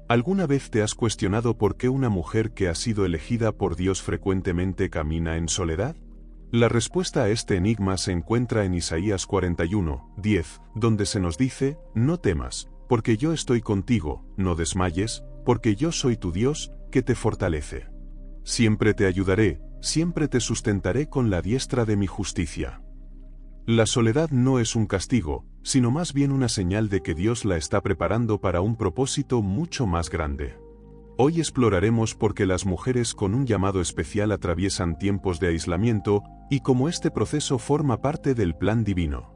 ¿Alguna vez te has cuestionado por qué una mujer que ha sido elegida por Dios frecuentemente camina en soledad? La respuesta a este enigma se encuentra en Isaías 41:10, donde se nos dice: no temas, porque yo estoy contigo, no desmayes, porque yo soy tu Dios, que te fortalece. Siempre te ayudaré, siempre te sustentaré con la diestra de mi justicia. La soledad no es un castigo, sino más bien una señal de que Dios la está preparando para un propósito mucho más grande. Hoy exploraremos por qué las mujeres con un llamado especial atraviesan tiempos de aislamiento, y cómo este proceso forma parte del plan divino.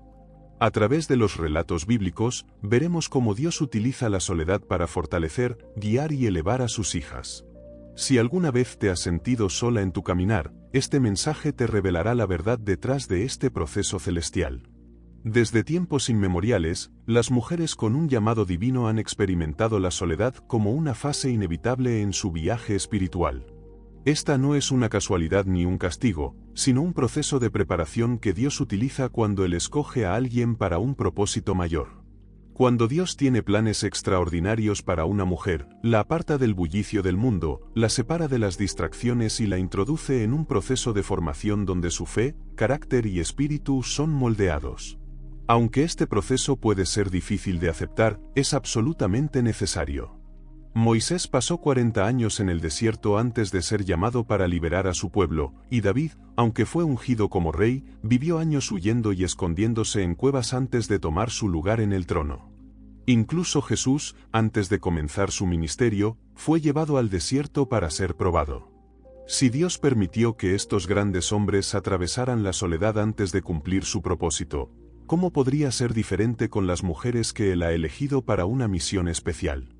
A través de los relatos bíblicos, veremos cómo Dios utiliza la soledad para fortalecer, guiar y elevar a sus hijas. Si alguna vez te has sentido sola en tu caminar, este mensaje te revelará la verdad detrás de este proceso celestial. Desde tiempos inmemoriales, las mujeres con un llamado divino han experimentado la soledad como una fase inevitable en su viaje espiritual. Esta no es una casualidad ni un castigo, sino un proceso de preparación que Dios utiliza cuando Él escoge a alguien para un propósito mayor. Cuando Dios tiene planes extraordinarios para una mujer, la aparta del bullicio del mundo, la separa de las distracciones y la introduce en un proceso de formación donde su fe, carácter y espíritu son moldeados. Aunque este proceso puede ser difícil de aceptar, es absolutamente necesario. Moisés pasó 40 años en el desierto antes de ser llamado para liberar a su pueblo, y David, aunque fue ungido como rey, vivió años huyendo y escondiéndose en cuevas antes de tomar su lugar en el trono. Incluso Jesús, antes de comenzar su ministerio, fue llevado al desierto para ser probado. Si Dios permitió que estos grandes hombres atravesaran la soledad antes de cumplir su propósito, ¿cómo podría ser diferente con las mujeres que Él ha elegido para una misión especial?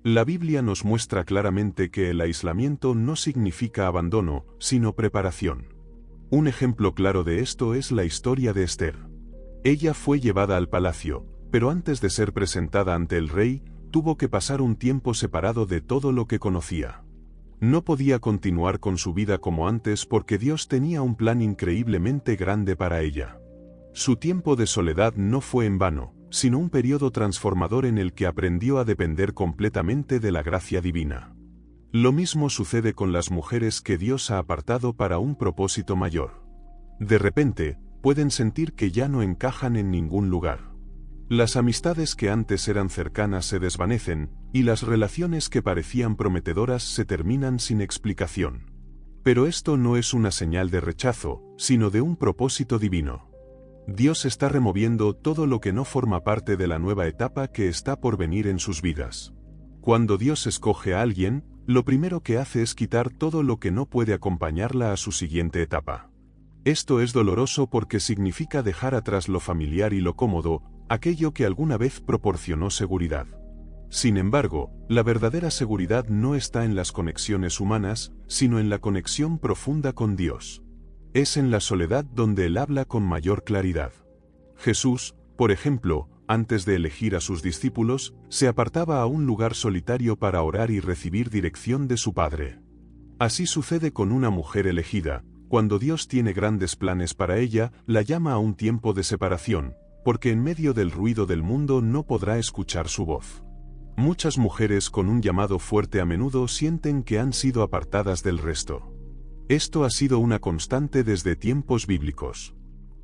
La Biblia nos muestra claramente que el aislamiento no significa abandono, sino preparación. Un ejemplo claro de esto es la historia de Esther. Ella fue llevada al palacio, pero antes de ser presentada ante el rey, tuvo que pasar un tiempo separado de todo lo que conocía. No podía continuar con su vida como antes porque Dios tenía un plan increíblemente grande para ella. Su tiempo de soledad no fue en vano, sino un periodo transformador en el que aprendió a depender completamente de la gracia divina. Lo mismo sucede con las mujeres que Dios ha apartado para un propósito mayor. De repente, pueden sentir que ya no encajan en ningún lugar. Las amistades que antes eran cercanas se desvanecen, y las relaciones que parecían prometedoras se terminan sin explicación. Pero esto no es una señal de rechazo, sino de un propósito divino. Dios está removiendo todo lo que no forma parte de la nueva etapa que está por venir en sus vidas. Cuando Dios escoge a alguien, lo primero que hace es quitar todo lo que no puede acompañarla a su siguiente etapa. Esto es doloroso porque significa dejar atrás lo familiar y lo cómodo, aquello que alguna vez proporcionó seguridad. Sin embargo, la verdadera seguridad no está en las conexiones humanas, sino en la conexión profunda con Dios. Es en la soledad donde Él habla con mayor claridad. Jesús, por ejemplo, antes de elegir a sus discípulos, se apartaba a un lugar solitario para orar y recibir dirección de su Padre. Así sucede con una mujer elegida. Cuando Dios tiene grandes planes para ella, la llama a un tiempo de separación, porque en medio del ruido del mundo no podrá escuchar su voz. Muchas mujeres con un llamado fuerte a menudo sienten que han sido apartadas del resto. Esto ha sido una constante desde tiempos bíblicos.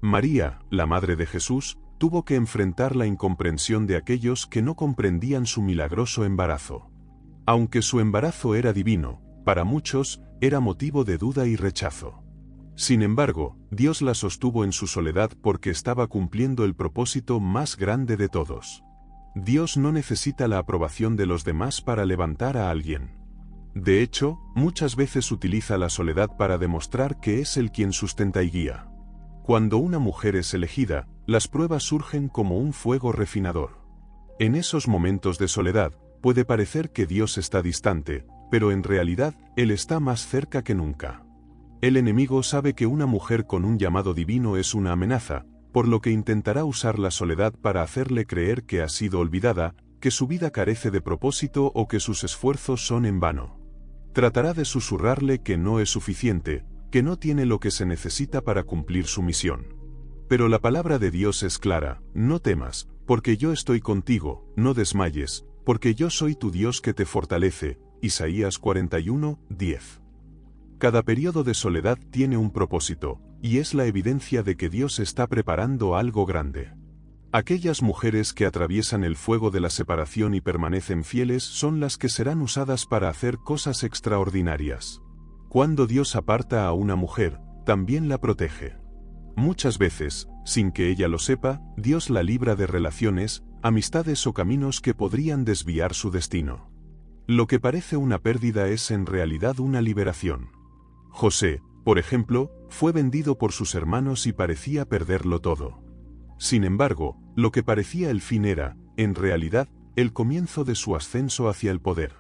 María, la madre de Jesús, tuvo que enfrentar la incomprensión de aquellos que no comprendían su milagroso embarazo. Aunque su embarazo era divino, para muchos, era motivo de duda y rechazo. Sin embargo, Dios la sostuvo en su soledad porque estaba cumpliendo el propósito más grande de todos. Dios no necesita la aprobación de los demás para levantar a alguien. De hecho, muchas veces utiliza la soledad para demostrar que es Él quien sustenta y guía. Cuando una mujer es elegida, las pruebas surgen como un fuego refinador. En esos momentos de soledad, puede parecer que Dios está distante, pero en realidad, Él está más cerca que nunca. El enemigo sabe que una mujer con un llamado divino es una amenaza, por lo que intentará usar la soledad para hacerle creer que ha sido olvidada, que su vida carece de propósito o que sus esfuerzos son en vano. Tratará de susurrarle que no es suficiente, que no tiene lo que se necesita para cumplir su misión. Pero la palabra de Dios es clara: no temas, porque yo estoy contigo, no desmayes, porque yo soy tu Dios que te fortalece. Isaías 41, 10. Cada periodo de soledad tiene un propósito, y es la evidencia de que Dios está preparando algo grande. Aquellas mujeres que atraviesan el fuego de la separación y permanecen fieles son las que serán usadas para hacer cosas extraordinarias. Cuando Dios aparta a una mujer, también la protege. Muchas veces, sin que ella lo sepa, Dios la libra de relaciones, amistades o caminos que podrían desviar su destino. Lo que parece una pérdida es en realidad una liberación. José, por ejemplo, fue vendido por sus hermanos y parecía perderlo todo. Sin embargo, lo que parecía el fin era, en realidad, el comienzo de su ascenso hacia el poder.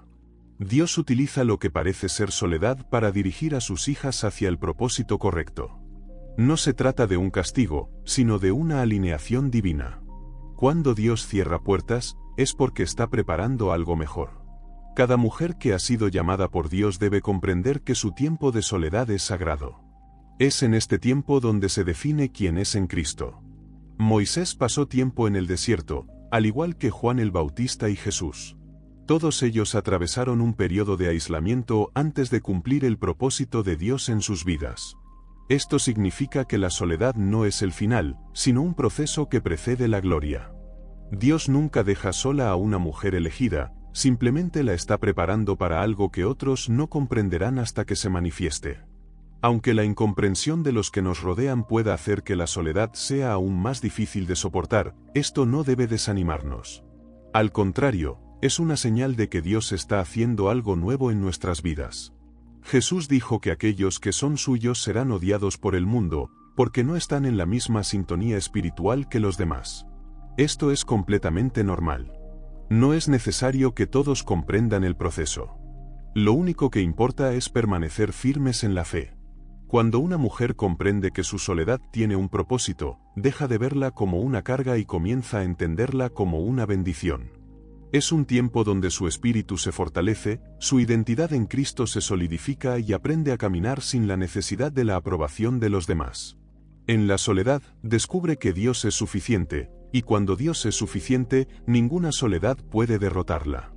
Dios utiliza lo que parece ser soledad para dirigir a sus hijas hacia el propósito correcto. No se trata de un castigo, sino de una alineación divina. Cuando Dios cierra puertas, es porque está preparando algo mejor. Cada mujer que ha sido llamada por Dios debe comprender que su tiempo de soledad es sagrado. Es en este tiempo donde se define quién es en Cristo. Moisés pasó tiempo en el desierto, al igual que Juan el Bautista y Jesús. Todos ellos atravesaron un periodo de aislamiento antes de cumplir el propósito de Dios en sus vidas. Esto significa que la soledad no es el final, sino un proceso que precede la gloria. Dios nunca deja sola a una mujer elegida, simplemente la está preparando para algo que otros no comprenderán hasta que se manifieste. Aunque la incomprensión de los que nos rodean pueda hacer que la soledad sea aún más difícil de soportar, esto no debe desanimarnos. Al contrario, es una señal de que Dios está haciendo algo nuevo en nuestras vidas. Jesús dijo que aquellos que son suyos serán odiados por el mundo, porque no están en la misma sintonía espiritual que los demás. Esto es completamente normal. No es necesario que todos comprendan el proceso. Lo único que importa es permanecer firmes en la fe. Cuando una mujer comprende que su soledad tiene un propósito, deja de verla como una carga y comienza a entenderla como una bendición. Es un tiempo donde su espíritu se fortalece, su identidad en Cristo se solidifica y aprende a caminar sin la necesidad de la aprobación de los demás. En la soledad, descubre que Dios es suficiente, y cuando Dios es suficiente, ninguna soledad puede derrotarla.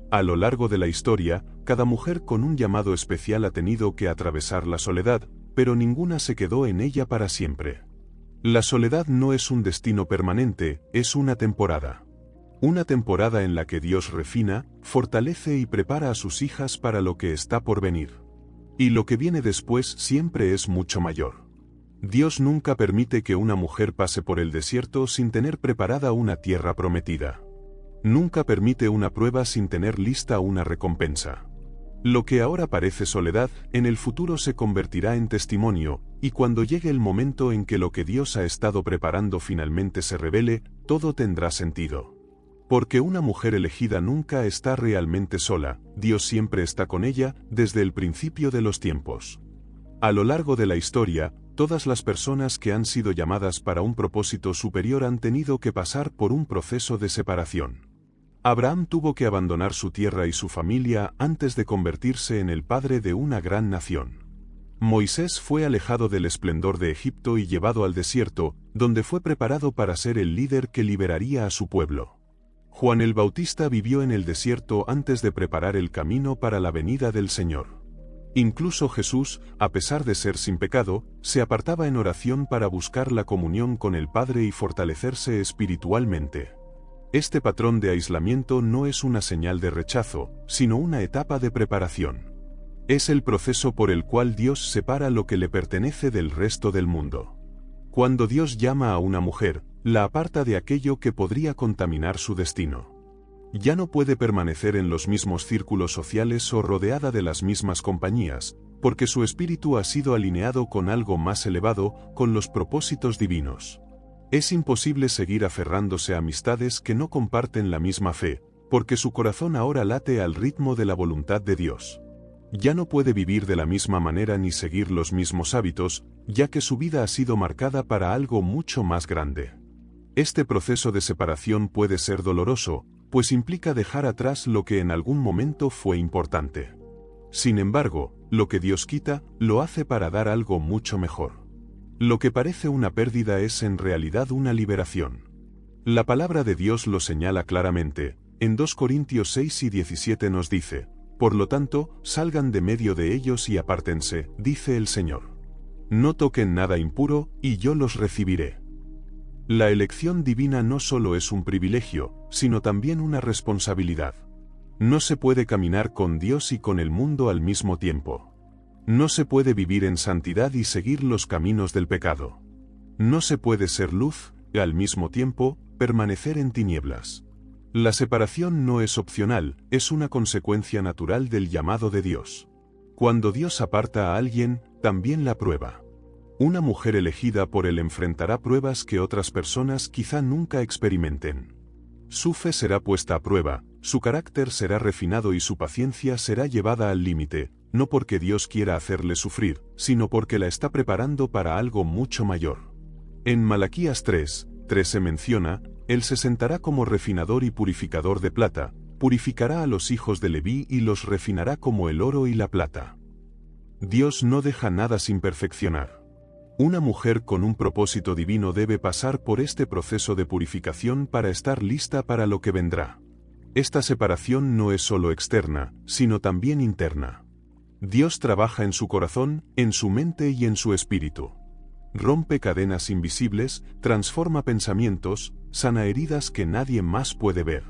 A lo largo de la historia, cada mujer con un llamado especial ha tenido que atravesar la soledad, pero ninguna se quedó en ella para siempre. La soledad no es un destino permanente, es una temporada. Una temporada en la que Dios refina, fortalece y prepara a sus hijas para lo que está por venir. Y lo que viene después siempre es mucho mayor. Dios nunca permite que una mujer pase por el desierto sin tener preparada una tierra prometida. Nunca permite una prueba sin tener lista una recompensa. Lo que ahora parece soledad, en el futuro se convertirá en testimonio, y cuando llegue el momento en que lo que Dios ha estado preparando finalmente se revele, todo tendrá sentido. Porque una mujer elegida nunca está realmente sola, Dios siempre está con ella, desde el principio de los tiempos. A lo largo de la historia, todas las personas que han sido llamadas para un propósito superior han tenido que pasar por un proceso de separación. Abraham tuvo que abandonar su tierra y su familia antes de convertirse en el padre de una gran nación. Moisés fue alejado del esplendor de Egipto y llevado al desierto, donde fue preparado para ser el líder que liberaría a su pueblo. Juan el Bautista vivió en el desierto antes de preparar el camino para la venida del Señor. Incluso Jesús, a pesar de ser sin pecado, se apartaba en oración para buscar la comunión con el Padre y fortalecerse espiritualmente. Este patrón de aislamiento no es una señal de rechazo, sino una etapa de preparación. Es el proceso por el cual Dios separa lo que le pertenece del resto del mundo. Cuando Dios llama a una mujer, la aparta de aquello que podría contaminar su destino. Ya no puede permanecer en los mismos círculos sociales o rodeada de las mismas compañías, porque su espíritu ha sido alineado con algo más elevado, con los propósitos divinos. Es imposible seguir aferrándose a amistades que no comparten la misma fe, porque su corazón ahora late al ritmo de la voluntad de Dios. Ya no puede vivir de la misma manera ni seguir los mismos hábitos, ya que su vida ha sido marcada para algo mucho más grande. Este proceso de separación puede ser doloroso, pues implica dejar atrás lo que en algún momento fue importante. Sin embargo, lo que Dios quita, lo hace para dar algo mucho mejor. Lo que parece una pérdida es en realidad una liberación. La palabra de Dios lo señala claramente: En 2 Corintios 6 y 17 nos dice: por lo tanto, salgan de medio de ellos y apártense, dice el Señor. No toquen nada impuro, y yo los recibiré. La elección divina no solo es un privilegio, sino también una responsabilidad. No se puede caminar con Dios y con el mundo al mismo tiempo. No se puede vivir en santidad y seguir los caminos del pecado. No se puede ser luz, y al mismo tiempo, permanecer en tinieblas. La separación no es opcional, es una consecuencia natural del llamado de Dios. Cuando Dios aparta a alguien, también la prueba. Una mujer elegida por Él enfrentará pruebas que otras personas quizá nunca experimenten. Su fe será puesta a prueba, su carácter será refinado y su paciencia será llevada al límite, no porque Dios quiera hacerle sufrir, sino porque la está preparando para algo mucho mayor. En Malaquías 3:3 se menciona: Él se sentará como refinador y purificador de plata, purificará a los hijos de Leví y los refinará como el oro y la plata. Dios no deja nada sin perfeccionar. Una mujer con un propósito divino debe pasar por este proceso de purificación para estar lista para lo que vendrá. Esta separación no es solo externa, sino también interna. Dios trabaja en su corazón, en su mente y en su espíritu. Rompe cadenas invisibles, transforma pensamientos, sana heridas que nadie más puede ver.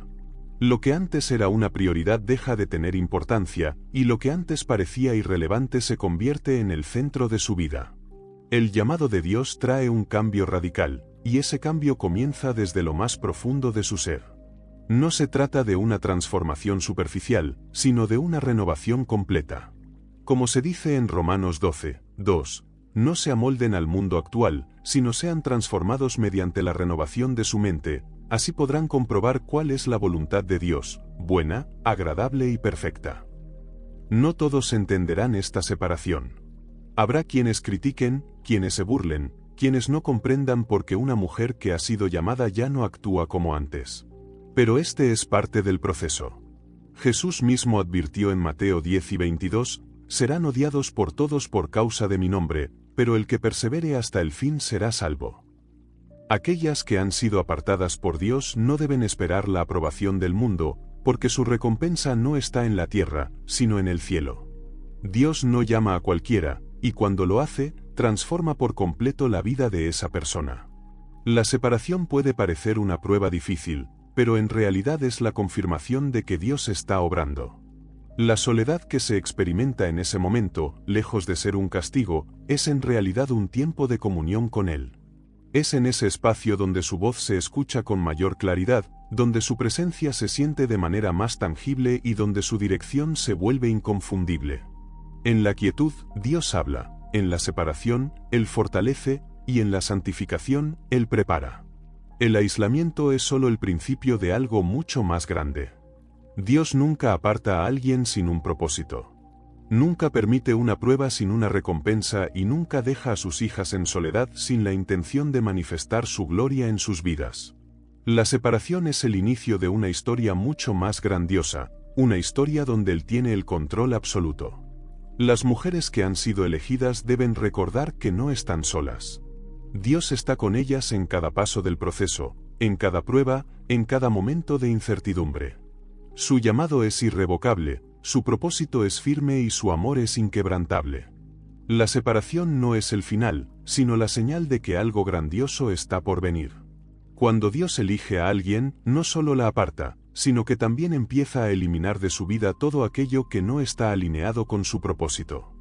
Lo que antes era una prioridad deja de tener importancia, y lo que antes parecía irrelevante se convierte en el centro de su vida. El llamado de Dios trae un cambio radical, y ese cambio comienza desde lo más profundo de su ser. No se trata de una transformación superficial, sino de una renovación completa. Como se dice en Romanos 12:2, no se amolden al mundo actual, sino sean transformados mediante la renovación de su mente, así podrán comprobar cuál es la voluntad de Dios, buena, agradable y perfecta. No todos entenderán esta separación. Habrá quienes critiquen, quienes se burlen, quienes no comprendan por qué una mujer que ha sido llamada ya no actúa como antes. Pero este es parte del proceso. Jesús mismo advirtió en Mateo 10 y 22, serán odiados por todos por causa de mi nombre, pero el que persevere hasta el fin será salvo. Aquellas que han sido apartadas por Dios no deben esperar la aprobación del mundo, porque su recompensa no está en la tierra, sino en el cielo. Dios no llama a cualquiera, y cuando lo hace, transforma por completo la vida de esa persona. La separación puede parecer una prueba difícil, pero en realidad es la confirmación de que Dios está obrando. La soledad que se experimenta en ese momento, lejos de ser un castigo, es en realidad un tiempo de comunión con Él. Es en ese espacio donde su voz se escucha con mayor claridad, donde su presencia se siente de manera más tangible y donde su dirección se vuelve inconfundible. En la quietud, Dios habla, en la separación, Él fortalece, y en la santificación, Él prepara. El aislamiento es solo el principio de algo mucho más grande. Dios nunca aparta a alguien sin un propósito. Nunca permite una prueba sin una recompensa y nunca deja a sus hijas en soledad sin la intención de manifestar su gloria en sus vidas. La separación es el inicio de una historia mucho más grandiosa, una historia donde Él tiene el control absoluto. Las mujeres que han sido elegidas deben recordar que no están solas. Dios está con ellas en cada paso del proceso, en cada prueba, en cada momento de incertidumbre. Su llamado es irrevocable, su propósito es firme y su amor es inquebrantable. La separación no es el final, sino la señal de que algo grandioso está por venir. Cuando Dios elige a alguien, no solo la aparta, sino que también empieza a eliminar de su vida todo aquello que no está alineado con su propósito.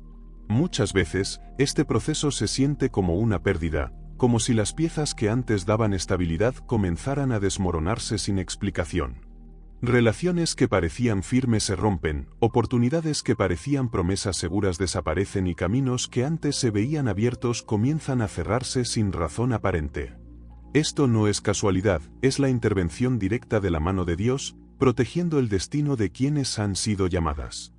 Muchas veces, este proceso se siente como una pérdida, como si las piezas que antes daban estabilidad comenzaran a desmoronarse sin explicación. Relaciones que parecían firmes se rompen, oportunidades que parecían promesas seguras desaparecen y caminos que antes se veían abiertos comienzan a cerrarse sin razón aparente. Esto no es casualidad, es la intervención directa de la mano de Dios, protegiendo el destino de quienes han sido llamadas.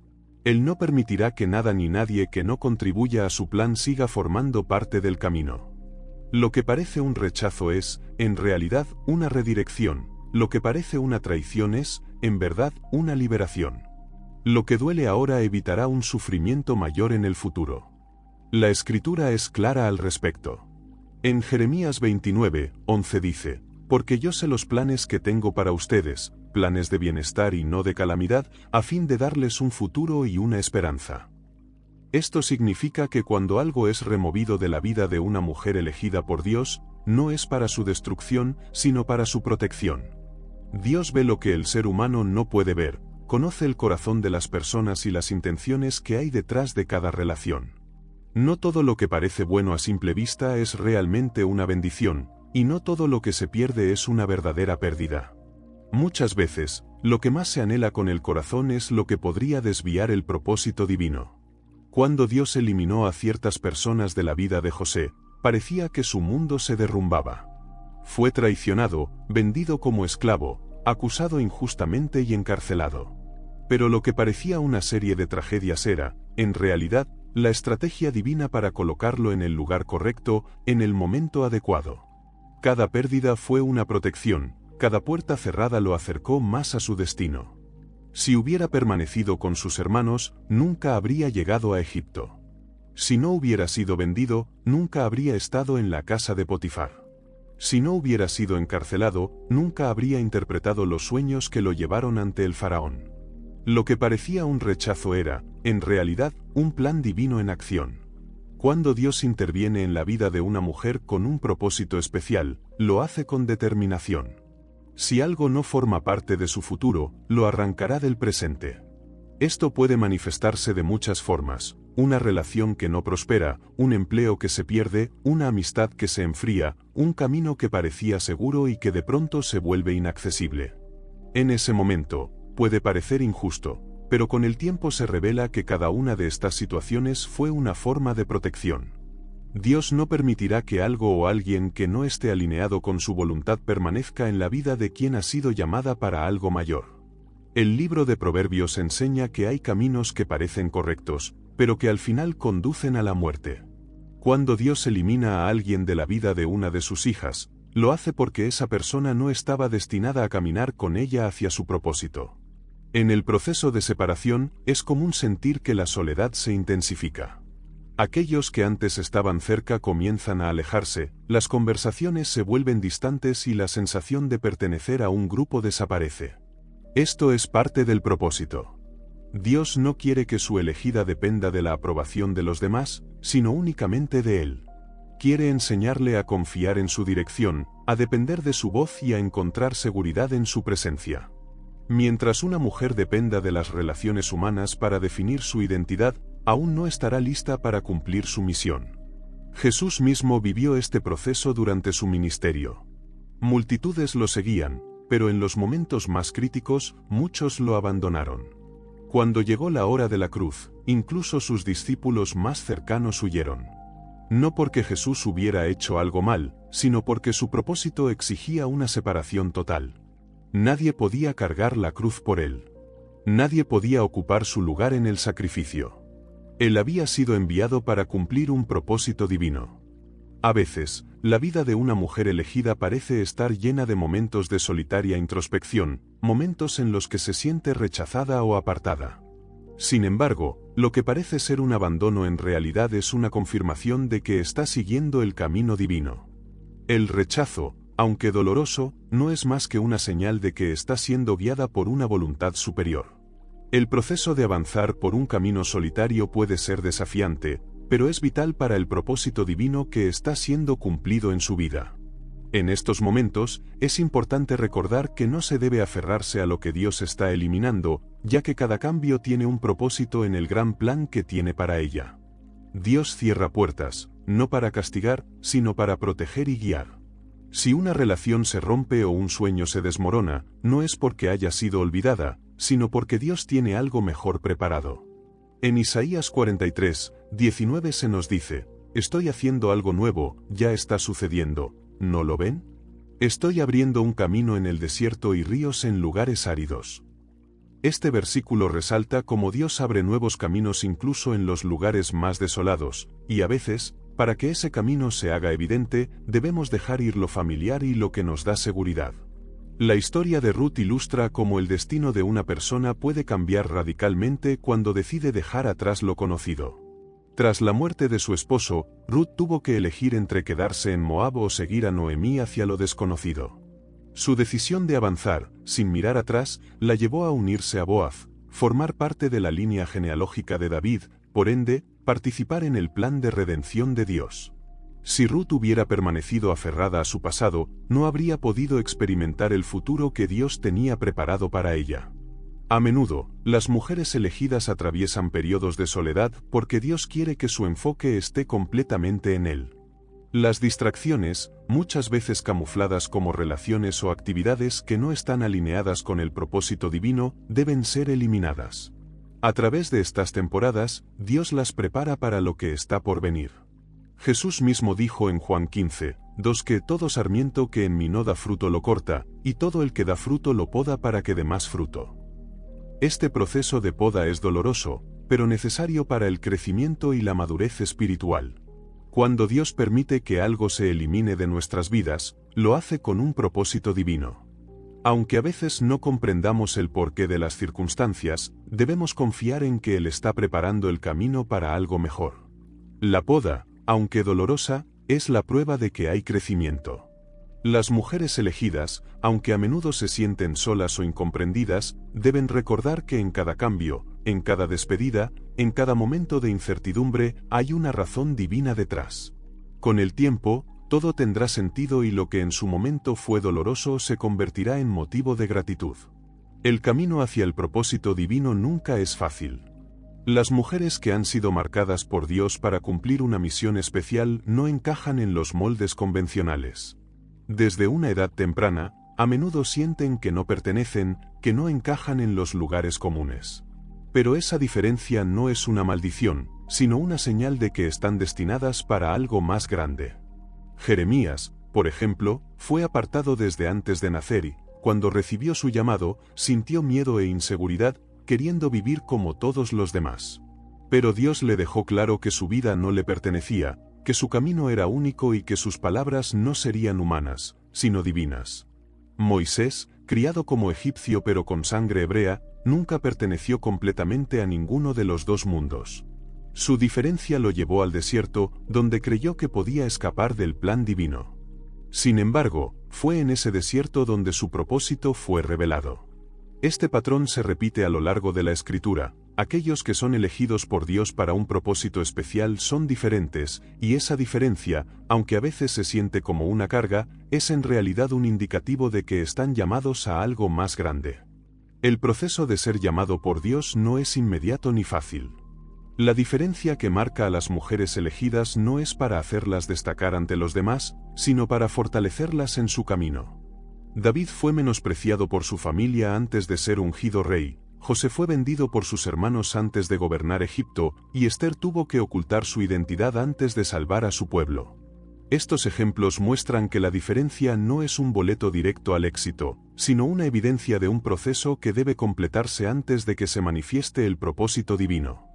Él no permitirá que nada ni nadie que no contribuya a su plan siga formando parte del camino. Lo que parece un rechazo es, en realidad, una redirección. Lo que parece una traición es, en verdad, una liberación. Lo que duele ahora evitará un sufrimiento mayor en el futuro. La Escritura es clara al respecto. En Jeremías 29:11 dice, porque yo sé los planes que tengo para ustedes, planes de bienestar y no de calamidad, a fin de darles un futuro y una esperanza. Esto significa que cuando algo es removido de la vida de una mujer elegida por Dios, no es para su destrucción, sino para su protección. Dios ve lo que el ser humano no puede ver, conoce el corazón de las personas y las intenciones que hay detrás de cada relación. No todo lo que parece bueno a simple vista es realmente una bendición, y no todo lo que se pierde es una verdadera pérdida. Muchas veces, lo que más se anhela con el corazón es lo que podría desviar el propósito divino. Cuando Dios eliminó a ciertas personas de la vida de José, parecía que su mundo se derrumbaba. Fue traicionado, vendido como esclavo, acusado injustamente y encarcelado. Pero lo que parecía una serie de tragedias era, en realidad, la estrategia divina para colocarlo en el lugar correcto, en el momento adecuado. Cada pérdida fue una protección, cada puerta cerrada lo acercó más a su destino. Si hubiera permanecido con sus hermanos, nunca habría llegado a Egipto. Si no hubiera sido vendido, nunca habría estado en la casa de Potifar. Si no hubiera sido encarcelado, nunca habría interpretado los sueños que lo llevaron ante el faraón. Lo que parecía un rechazo era, en realidad, un plan divino en acción. Cuando Dios interviene en la vida de una mujer con un propósito especial, lo hace con determinación. Si algo no forma parte de su futuro, lo arrancará del presente. Esto puede manifestarse de muchas formas: una relación que no prospera, un empleo que se pierde, una amistad que se enfría, un camino que parecía seguro y que de pronto se vuelve inaccesible. En ese momento, puede parecer injusto, pero con el tiempo se revela que cada una de estas situaciones fue una forma de protección. Dios no permitirá que algo o alguien que no esté alineado con su voluntad permanezca en la vida de quien ha sido llamada para algo mayor. El libro de Proverbios enseña que hay caminos que parecen correctos, pero que al final conducen a la muerte. Cuando Dios elimina a alguien de la vida de una de sus hijas, lo hace porque esa persona no estaba destinada a caminar con ella hacia su propósito. En el proceso de separación, es común sentir que la soledad se intensifica. Aquellos que antes estaban cerca comienzan a alejarse, las conversaciones se vuelven distantes y la sensación de pertenecer a un grupo desaparece. Esto es parte del propósito. Dios no quiere que su elegida dependa de la aprobación de los demás, sino únicamente de Él. Quiere enseñarle a confiar en su dirección, a depender de su voz y a encontrar seguridad en su presencia. Mientras una mujer dependa de las relaciones humanas para definir su identidad, aún no estará lista para cumplir su misión. Jesús mismo vivió este proceso durante su ministerio. Multitudes lo seguían, pero en los momentos más críticos, muchos lo abandonaron. Cuando llegó la hora de la cruz, incluso sus discípulos más cercanos huyeron. No porque Jesús hubiera hecho algo mal, sino porque su propósito exigía una separación total. Nadie podía cargar la cruz por él. Nadie podía ocupar su lugar en el sacrificio. Él había sido enviado para cumplir un propósito divino. A veces, la vida de una mujer elegida parece estar llena de momentos de solitaria introspección, momentos en los que se siente rechazada o apartada. Sin embargo, lo que parece ser un abandono en realidad es una confirmación de que está siguiendo el camino divino. El rechazo, aunque doloroso, no es más que una señal de que está siendo guiada por una voluntad superior. El proceso de avanzar por un camino solitario puede ser desafiante, pero es vital para el propósito divino que está siendo cumplido en su vida. En estos momentos, es importante recordar que no se debe aferrarse a lo que Dios está eliminando, ya que cada cambio tiene un propósito en el gran plan que tiene para ella. Dios cierra puertas, no para castigar, sino para proteger y guiar. Si una relación se rompe o un sueño se desmorona, no es porque haya sido olvidada, sino porque Dios tiene algo mejor preparado. En Isaías 43, 19 se nos dice: «Estoy haciendo algo nuevo, ya está sucediendo, ¿no lo ven? Estoy abriendo un camino en el desierto y ríos en lugares áridos». Este versículo resalta cómo Dios abre nuevos caminos incluso en los lugares más desolados, y a veces, para que ese camino se haga evidente, debemos dejar ir lo familiar y lo que nos da seguridad. La historia de Ruth ilustra cómo el destino de una persona puede cambiar radicalmente cuando decide dejar atrás lo conocido. Tras la muerte de su esposo, Ruth tuvo que elegir entre quedarse en Moab o seguir a Noemí hacia lo desconocido. Su decisión de avanzar, sin mirar atrás, la llevó a unirse a Boaz, formar parte de la línea genealógica de David, por ende, participar en el plan de redención de Dios. Si Ruth hubiera permanecido aferrada a su pasado, no habría podido experimentar el futuro que Dios tenía preparado para ella. A menudo, las mujeres elegidas atraviesan periodos de soledad porque Dios quiere que su enfoque esté completamente en Él. Las distracciones, muchas veces camufladas como relaciones o actividades que no están alineadas con el propósito divino, deben ser eliminadas. A través de estas temporadas, Dios las prepara para lo que está por venir. Jesús mismo dijo en Juan 15:2 que todo sarmiento que en mí no da fruto lo corta, y todo el que da fruto lo poda para que dé más fruto. Este proceso de poda es doloroso, pero necesario para el crecimiento y la madurez espiritual. Cuando Dios permite que algo se elimine de nuestras vidas, lo hace con un propósito divino. Aunque a veces no comprendamos el porqué de las circunstancias, debemos confiar en que Él está preparando el camino para algo mejor. La poda, aunque dolorosa, es la prueba de que hay crecimiento. Las mujeres elegidas, aunque a menudo se sienten solas o incomprendidas, deben recordar que en cada cambio, en cada despedida, en cada momento de incertidumbre, hay una razón divina detrás. Con el tiempo, todo tendrá sentido y lo que en su momento fue doloroso se convertirá en motivo de gratitud. El camino hacia el propósito divino nunca es fácil. Las mujeres que han sido marcadas por Dios para cumplir una misión especial no encajan en los moldes convencionales. Desde una edad temprana, a menudo sienten que no pertenecen, que no encajan en los lugares comunes. Pero esa diferencia no es una maldición, sino una señal de que están destinadas para algo más grande. Jeremías, por ejemplo, fue apartado desde antes de nacer y, cuando recibió su llamado, sintió miedo e inseguridad, queriendo vivir como todos los demás. Pero Dios le dejó claro que su vida no le pertenecía, que su camino era único y que sus palabras no serían humanas, sino divinas. Moisés, criado como egipcio pero con sangre hebrea, nunca perteneció completamente a ninguno de los dos mundos. Su diferencia lo llevó al desierto, donde creyó que podía escapar del plan divino. Sin embargo, fue en ese desierto donde su propósito fue revelado. Este patrón se repite a lo largo de la Escritura. Aquellos que son elegidos por Dios para un propósito especial son diferentes, y esa diferencia, aunque a veces se siente como una carga, es en realidad un indicativo de que están llamados a algo más grande. El proceso de ser llamado por Dios no es inmediato ni fácil. La diferencia que marca a las mujeres elegidas no es para hacerlas destacar ante los demás, sino para fortalecerlas en su camino. David fue menospreciado por su familia antes de ser ungido rey, José fue vendido por sus hermanos antes de gobernar Egipto, y Esther tuvo que ocultar su identidad antes de salvar a su pueblo. Estos ejemplos muestran que la diferencia no es un boleto directo al éxito, sino una evidencia de un proceso que debe completarse antes de que se manifieste el propósito divino.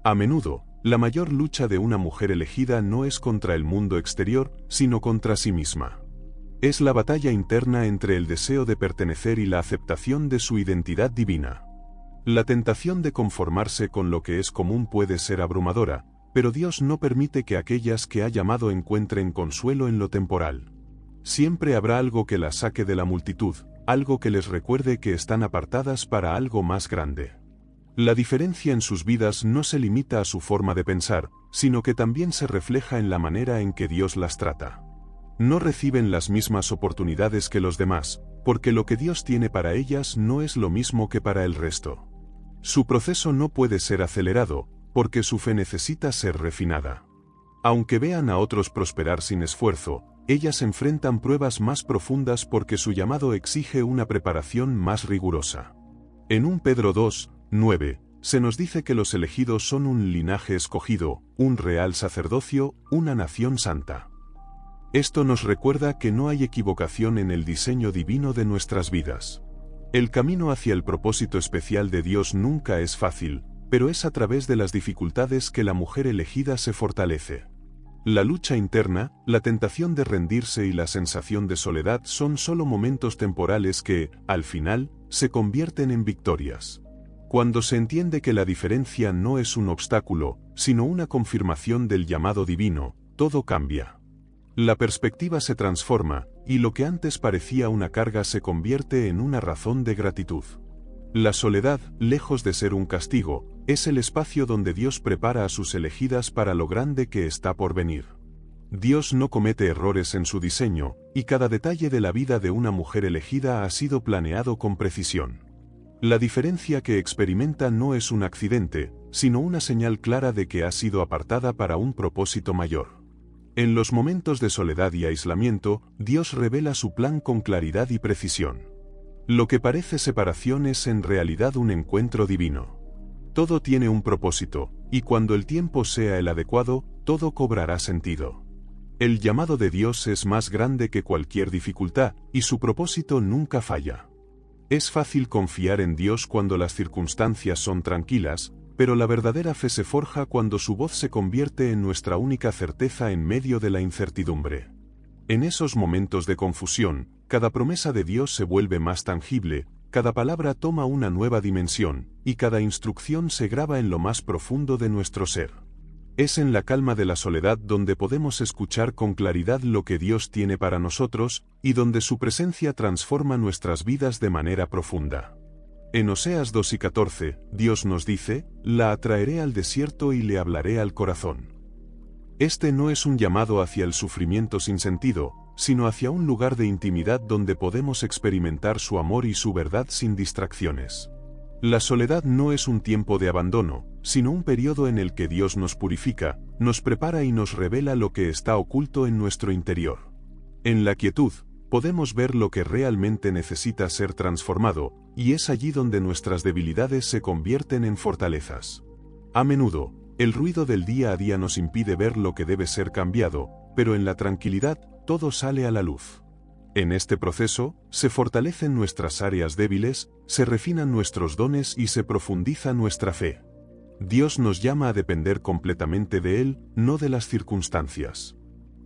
A menudo, la mayor lucha de una mujer elegida no es contra el mundo exterior, sino contra sí misma. Es la batalla interna entre el deseo de pertenecer y la aceptación de su identidad divina. La tentación de conformarse con lo que es común puede ser abrumadora, pero Dios no permite que aquellas que ha llamado encuentren consuelo en lo temporal. Siempre habrá algo que las saque de la multitud, algo que les recuerde que están apartadas para algo más grande. La diferencia en sus vidas no se limita a su forma de pensar, sino que también se refleja en la manera en que Dios las trata. No reciben las mismas oportunidades que los demás, porque lo que Dios tiene para ellas no es lo mismo que para el resto. Su proceso no puede ser acelerado, porque su fe necesita ser refinada. Aunque vean a otros prosperar sin esfuerzo, ellas enfrentan pruebas más profundas porque su llamado exige una preparación más rigurosa. En 1 Pedro 2:9, se nos dice que los elegidos son un linaje escogido, un real sacerdocio, una nación santa. Esto nos recuerda que no hay equivocación en el diseño divino de nuestras vidas. El camino hacia el propósito especial de Dios nunca es fácil, pero es a través de las dificultades que la mujer elegida se fortalece. La lucha interna, la tentación de rendirse y la sensación de soledad son solo momentos temporales que, al final, se convierten en victorias. Cuando se entiende que la diferencia no es un obstáculo, sino una confirmación del llamado divino, todo cambia. La perspectiva se transforma, y lo que antes parecía una carga se convierte en una razón de gratitud. La soledad, lejos de ser un castigo, es el espacio donde Dios prepara a sus elegidas para lo grande que está por venir. Dios no comete errores en su diseño, y cada detalle de la vida de una mujer elegida ha sido planeado con precisión. La diferencia que experimenta no es un accidente, sino una señal clara de que ha sido apartada para un propósito mayor. En los momentos de soledad y aislamiento, Dios revela su plan con claridad y precisión. Lo que parece separación es en realidad un encuentro divino. Todo tiene un propósito, y cuando el tiempo sea el adecuado, todo cobrará sentido. El llamado de Dios es más grande que cualquier dificultad, y su propósito nunca falla. Es fácil confiar en Dios cuando las circunstancias son tranquilas, pero la verdadera fe se forja cuando su voz se convierte en nuestra única certeza en medio de la incertidumbre. En esos momentos de confusión, cada promesa de Dios se vuelve más tangible, cada palabra toma una nueva dimensión, y cada instrucción se graba en lo más profundo de nuestro ser. Es en la calma de la soledad donde podemos escuchar con claridad lo que Dios tiene para nosotros, y donde su presencia transforma nuestras vidas de manera profunda. En Oseas 2:14, Dios nos dice: «La atraeré al desierto y le hablaré al corazón». Este no es un llamado hacia el sufrimiento sin sentido, sino hacia un lugar de intimidad donde podemos experimentar su amor y su verdad sin distracciones. La soledad no es un tiempo de abandono, sino un periodo en el que Dios nos purifica, nos prepara y nos revela lo que está oculto en nuestro interior. En la quietud, podemos ver lo que realmente necesita ser transformado, y es allí donde nuestras debilidades se convierten en fortalezas. A menudo, el ruido del día a día nos impide ver lo que debe ser cambiado, pero en la tranquilidad, todo sale a la luz. En este proceso, se fortalecen nuestras áreas débiles, se refinan nuestros dones y se profundiza nuestra fe. Dios nos llama a depender completamente de Él, no de las circunstancias.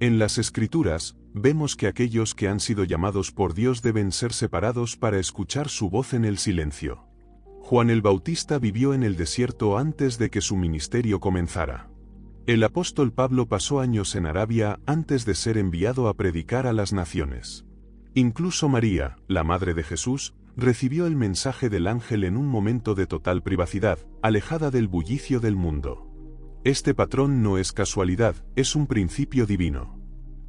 En las Escrituras, vemos que aquellos que han sido llamados por Dios deben ser separados para escuchar su voz en el silencio. Juan el Bautista vivió en el desierto antes de que su ministerio comenzara. El apóstol Pablo pasó años en Arabia antes de ser enviado a predicar a las naciones. Incluso María, la madre de Jesús, recibió el mensaje del ángel en un momento de total privacidad, alejada del bullicio del mundo. Este patrón no es casualidad, es un principio divino.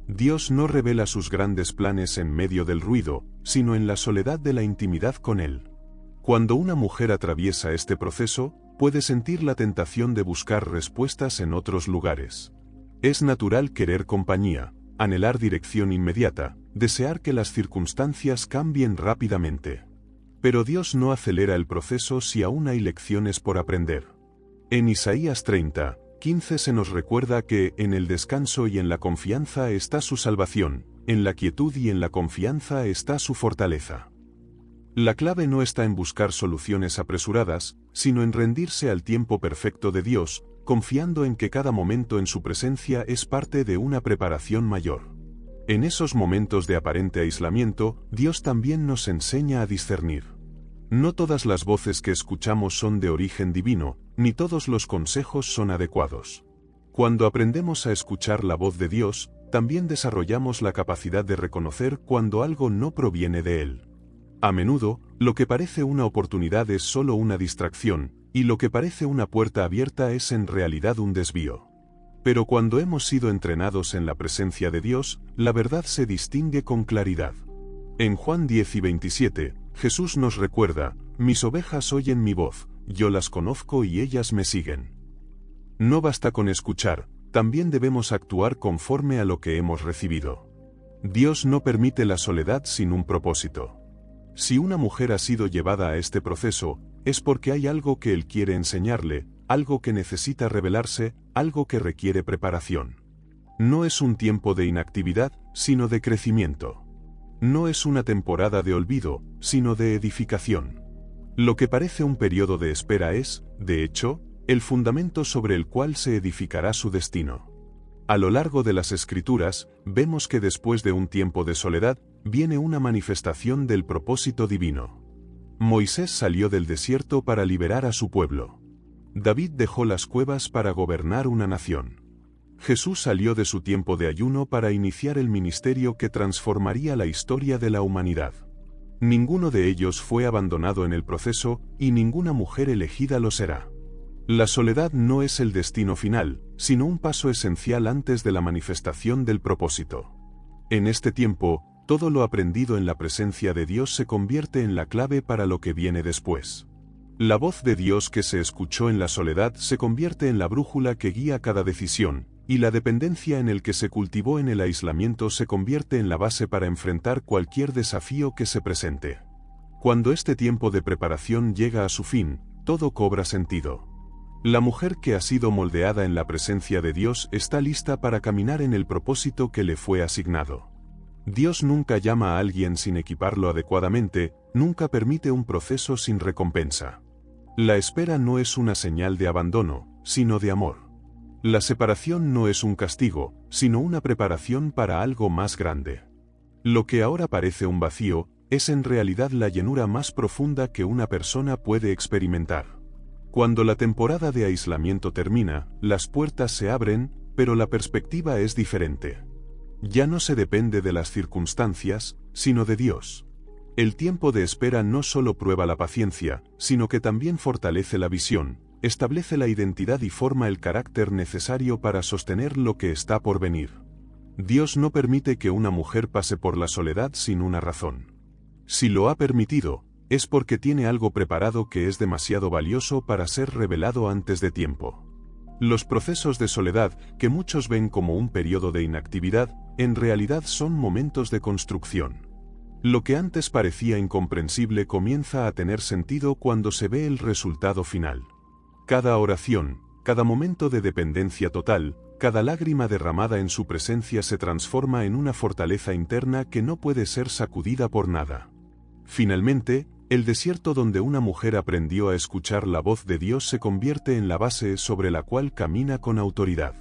Dios no revela sus grandes planes en medio del ruido, sino en la soledad de la intimidad con Él. Cuando una mujer atraviesa este proceso, puede sentir la tentación de buscar respuestas en otros lugares. Es natural querer compañía, anhelar dirección inmediata, desear que las circunstancias cambien rápidamente. Pero Dios no acelera el proceso si aún hay lecciones por aprender. En Isaías 30:15 se nos recuerda que en el descanso y en la confianza está su salvación, en la quietud y en la confianza está su fortaleza. La clave no está en buscar soluciones apresuradas, sino en rendirse al tiempo perfecto de Dios, confiando en que cada momento en su presencia es parte de una preparación mayor. En esos momentos de aparente aislamiento, Dios también nos enseña a discernir. No todas las voces que escuchamos son de origen divino, ni todos los consejos son adecuados. Cuando aprendemos a escuchar la voz de Dios, también desarrollamos la capacidad de reconocer cuando algo no proviene de Él. A menudo, lo que parece una oportunidad es solo una distracción, y lo que parece una puerta abierta es en realidad un desvío. Pero cuando hemos sido entrenados en la presencia de Dios, la verdad se distingue con claridad. En Juan 10:27, Jesús nos recuerda: «Mis ovejas oyen mi voz, yo las conozco y ellas me siguen». No basta con escuchar, también debemos actuar conforme a lo que hemos recibido. Dios no permite la soledad sin un propósito. Si una mujer ha sido llevada a este proceso, es porque hay algo que Él quiere enseñarle, algo que necesita revelarse, algo que requiere preparación. No es un tiempo de inactividad, sino de crecimiento. No es una temporada de olvido, sino de edificación. Lo que parece un periodo de espera es, de hecho, el fundamento sobre el cual se edificará su destino. A lo largo de las Escrituras, vemos que después de un tiempo de soledad, viene una manifestación del propósito divino. Moisés salió del desierto para liberar a su pueblo. David dejó las cuevas para gobernar una nación. Jesús salió de su tiempo de ayuno para iniciar el ministerio que transformaría la historia de la humanidad. Ninguno de ellos fue abandonado en el proceso, y ninguna mujer elegida lo será. La soledad no es el destino final, sino un paso esencial antes de la manifestación del propósito. En este tiempo, todo lo aprendido en la presencia de Dios se convierte en la clave para lo que viene después. La voz de Dios que se escuchó en la soledad se convierte en la brújula que guía cada decisión, y la dependencia en el que se cultivó en el aislamiento se convierte en la base para enfrentar cualquier desafío que se presente. Cuando este tiempo de preparación llega a su fin, todo cobra sentido. La mujer que ha sido moldeada en la presencia de Dios está lista para caminar en el propósito que le fue asignado. Dios nunca llama a alguien sin equiparlo adecuadamente, nunca permite un proceso sin recompensa. La espera no es una señal de abandono, sino de amor. La separación no es un castigo, sino una preparación para algo más grande. Lo que ahora parece un vacío, es en realidad la llenura más profunda que una persona puede experimentar. Cuando la temporada de aislamiento termina, las puertas se abren, pero la perspectiva es diferente. Ya no se depende de las circunstancias, sino de Dios. El tiempo de espera no solo prueba la paciencia, sino que también fortalece la visión, establece la identidad y forma el carácter necesario para sostener lo que está por venir. Dios no permite que una mujer pase por la soledad sin una razón. Si lo ha permitido, es porque tiene algo preparado que es demasiado valioso para ser revelado antes de tiempo. Los procesos de soledad, que muchos ven como un periodo de inactividad, en realidad son momentos de construcción. Lo que antes parecía incomprensible comienza a tener sentido cuando se ve el resultado final. Cada oración, cada momento de dependencia total, cada lágrima derramada en su presencia se transforma en una fortaleza interna que no puede ser sacudida por nada. Finalmente, el desierto donde una mujer aprendió a escuchar la voz de Dios se convierte en la base sobre la cual camina con autoridad.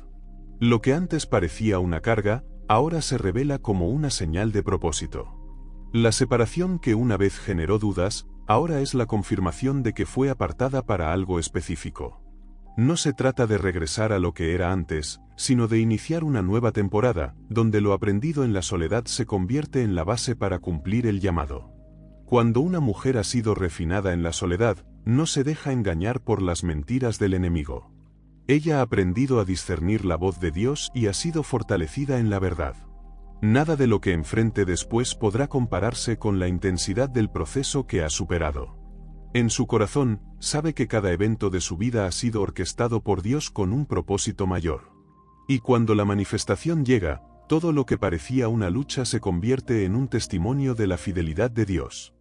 Lo que antes parecía una carga, ahora se revela como una señal de propósito. La separación que una vez generó dudas, ahora es la confirmación de que fue apartada para algo específico. No se trata de regresar a lo que era antes, sino de iniciar una nueva temporada, donde lo aprendido en la soledad se convierte en la base para cumplir el llamado. Cuando una mujer ha sido refinada en la soledad, no se deja engañar por las mentiras del enemigo. Ella ha aprendido a discernir la voz de Dios y ha sido fortalecida en la verdad. Nada de lo que enfrente después podrá compararse con la intensidad del proceso que ha superado. En su corazón, sabe que cada evento de su vida ha sido orquestado por Dios con un propósito mayor. Y cuando la manifestación llega, todo lo que parecía una lucha se convierte en un testimonio de la fidelidad de Dios.